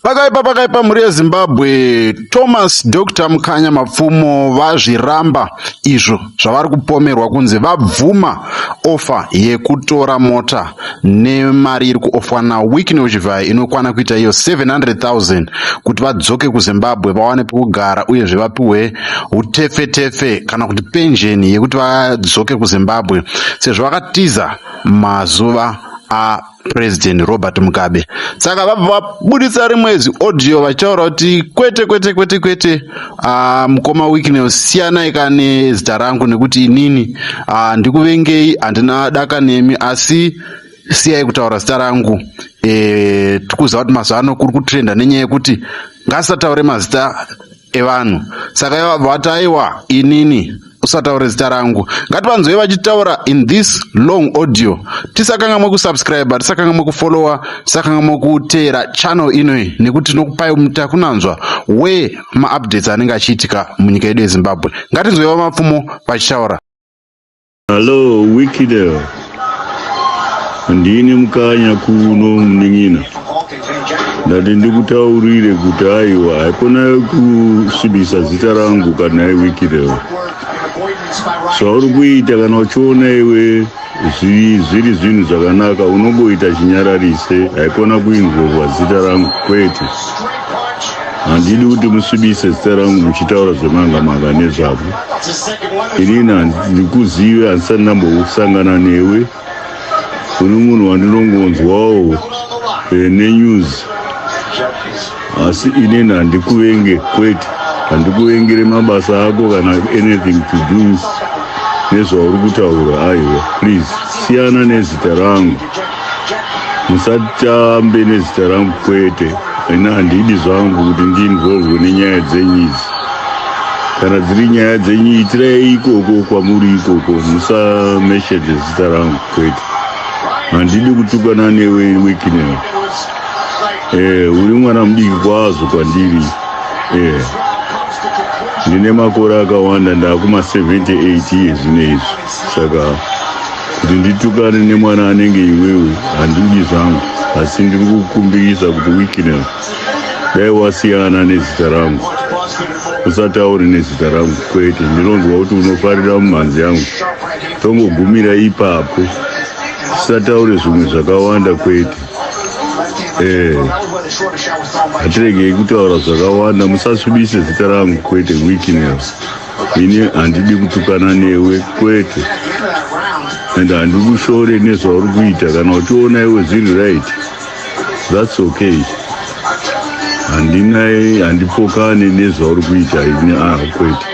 Pakaipa mhuri yeZimbabwe, Thomas Dr Mukanya Mapfumo vazviramba izvo zvavari kupomerwa kunzi vabvuma ofa yekutora mota nemari iri kuofwa naWickney Uchivhai inokwana kuita iyo 700,000 kuti vadzoke kuZimbabwe vawane pekugara uyezve vapiwe utefetefe kana kuti penjeni yekuti vadzoke kuZimbabwe sezvo vakatiza mazuva President Robert Mugabe. Saka vabuditsa rimwe audio vachitaura kuti kwete mukoma Wickney usiyanai kane zita rangu nekuti inini ndikuvengei handina daka nemi asi siyai kutaura zita rangu. Tikuziva kuti mazuva ano kuri kutrenda nenyaya yekuti ngasataure mazita evanhu. Saka vati aiwa inini usataure zita rangu. Ngativanzwe vachitaura in this long audio. Tisakanga mukusubscribe, tisakanga mukufollowa, tisakanga mukutera channel inoi nekuti tinokupai mutakunanzwa we maupdates anenge achiitika munyika yedu yeZimbabwe. Ngatinzwe Mapfumo vachitaura. Hello Wickney. Ndini Mukanya kuno mningina. Ndati ndikutaurire kuti aiwa haikona kusvibisa zita rangu kana Wickney. Zvauri kuita kana uchiona iwe zviri zvinhu zvakanaka unongoita chinyararise, haikona kuinvolva zita rangu kwete. Handidi kuti musvibise zita rangu muchitaura zvemanga nezvavo. Inini handikuzive, handisati ndambosangana newe. Uri munhu wandinongonzwawo nenews. Asi inini handikuvenge kwete. Handikuvengere mabasa ako kana anything to do nezvauri kutaura. Aiwa, please siyana nezita rangu, musatambe nezita rangu kwete. Ina handidi zvangu kuti ndiinvolve nenyaya dzenyu idzi. Kana dziri nyaya dzenyu itirai ikoko kwamuri ikoko, musameshedze zita rangu kwete. Handidi kutukana newe Wickney. Uri mwana mudiki kwazvo kwandiri. Ndine makore akawanda, ndakuma 78 years zvinezvi. Saka kuti nditukane nemwana anenge iwewe handidi zvangu. Asi ndiri kukumbirisa kuti Wickney dai wasiyana nezita rangu, usataure nezita rangu kwete. Ndinonzwa kuti unofarira mumhanzi yangu, tongogumira ipapo, usataure zvimwe zvakawanda kwete. Hatiregei kutaura zvakawanda, musasvibise zita rangu kwete Wickney. Ini handidi kutukana newe kwete, and handikushore nezvauri kuita. Kana uchiona iwe zviri right, that's okay. Handipokane nezvauri kuita ini kwete.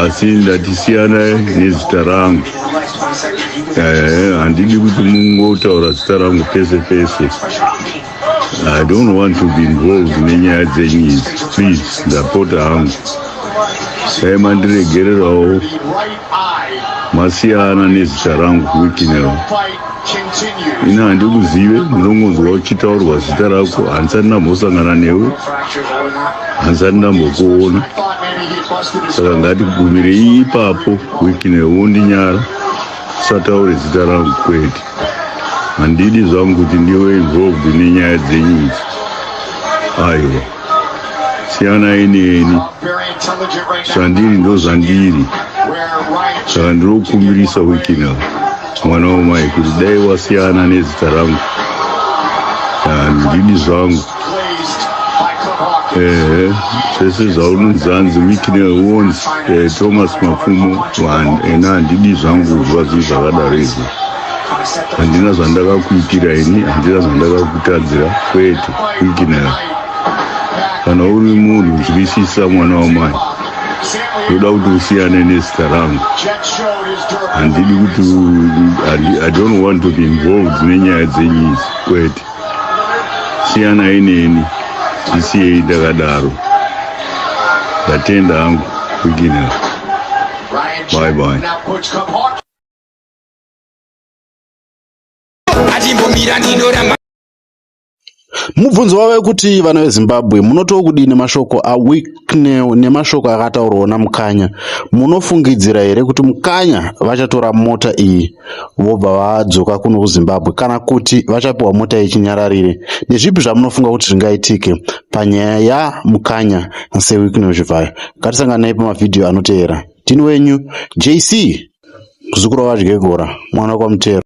Asi ndatisiyana nezita rangu. Handidi kuti mungotaura zita rangu pese pese. I don't want to be involved nenyaya dzenyu idzi. Please, ndapota hangu. Mandiregererawo, masiyana nezita rangu Wickney. Ina handikuzive, ndinongonzwa uchitaurwa zita rako. Handisati ndambosangana newe, handisati ndambokuona. Saka ngatigumire ipapo Wickney, undinyara, usataure zita rangu kwete. Handidi zvangu kuti ndiwe involved nenyaya dzenyu idzi. Aiwa, siyanai neni. Zvandiri ndo zvandiri. Saka ndinokumbirisa Wickney, mwana wamai, kuti dai wasiyana nezita rangu. Handidi zvangu. Zvese zvaunonzanzi Wickney wonzi Thomas Mapfumo, ena handidi zvangu zvinhu zvakadaro izvi. Handina zvandakakuitira ini, handina zvandakakutadzira kwete Wickney. Kana uri munhu unzwisisa mwana wamai, ndoda kuti usiyane nezita rangu. Handidi kuti I don't want to be involved nenyaya dzenyu idzi kwete. Siyanai neni, tisiyei ndakadaro. Ndatenda hangu Wickney. Bye bye. Mubvunzo wave kuti vana veZimbabwe munotowo kudini mashoko aWicknell nemashoko akataurwa naMukanya. Munofungidzira here kuti Mukanya vachatora mota iyi vobva vadzoka kuno kuZimbabwe kana kuti vachapiwa mota yechinyararire? Ndezvipi zvamunofunga kuti zvingaitike panyaya yaMukanya naSeWicknell Chivhayo? Ngatisanganei pamavhidhiyo anoteera. Tini wenyu JC kuzukuru waVadyegora mwana kwaMutero.